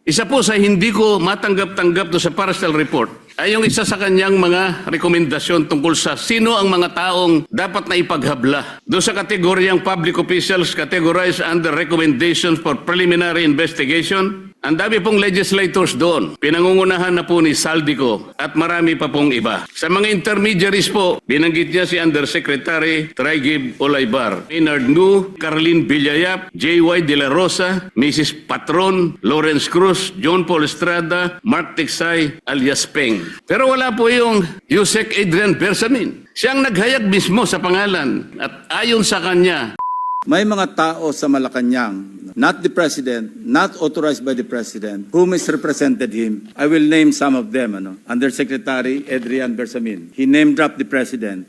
Isa po sa hindi ko matanggap-tanggap do sa partial report ay yung isa sa kanyang mga rekomendasyon tungkol sa sino ang mga taong dapat na ipaghabla. Do sa kategoryang public officials categorized under recommendations for preliminary investigation, ang dami pong legislators doon. Pinangungunahan na po ni Saldico at marami pa pong iba. Sa mga intermediaries po, binanggit niya si Undersecretary Traigib Olaybar, Maynard Ngu, Carlin Villayap, J.Y. De La Rosa, Mrs. Patron, Lawrence Cruz, John Paul Estrada, Mark Tiksay, alias Peng. Pero wala po yung Yusek Adrian Bersamin. Siyang naghayag mismo sa pangalan at ayon sa kanya, may mga tao sa Malacanang, not the President, not authorized by the President, who misrepresented him. I will name some of them. Undersecretary Adrian Bersamin. He name-dropped the President.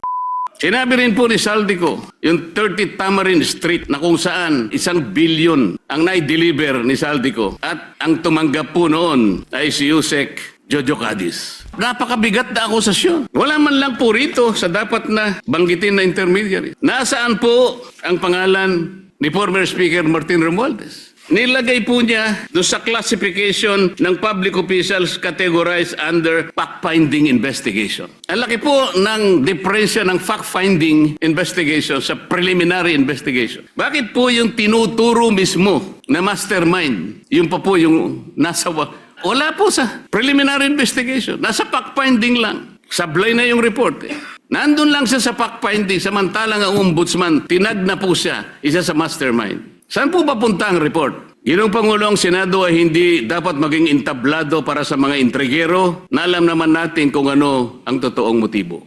sinabi rin po ni Saldico, yung 30 Tamarin Street na kung saan 1 billion ang nai-deliver ni Saldico at ang tumanggap po noon ay si Yusek Jojo Cadiz. Napakabigat na akusasyon. Wala man lang po rito sa dapat na banggitin na intermediary. Nasaan po ang pangalan ni former Speaker Martin Romualdez? Nilagay po niya doon sa classification ng public officials categorized under fact-finding investigation. Ang laki po ng diferensya ng fact-finding investigation sa preliminary investigation. Bakit po yung tinuturo mismo na mastermind, yung pa po yung nasa wala po sa preliminary investigation. Nasa fact-finding lang. Sablay na yung report. Nandun lang siya sa fact-finding, samantalang ang ombudsman, tinag na po siya, isa sa mastermind. Saan po papunta ang report? Ginong Pangulo, ang Senado ay hindi dapat maging entablado para sa mga intrigero na alam naman natin kung ano ang totoong motibo.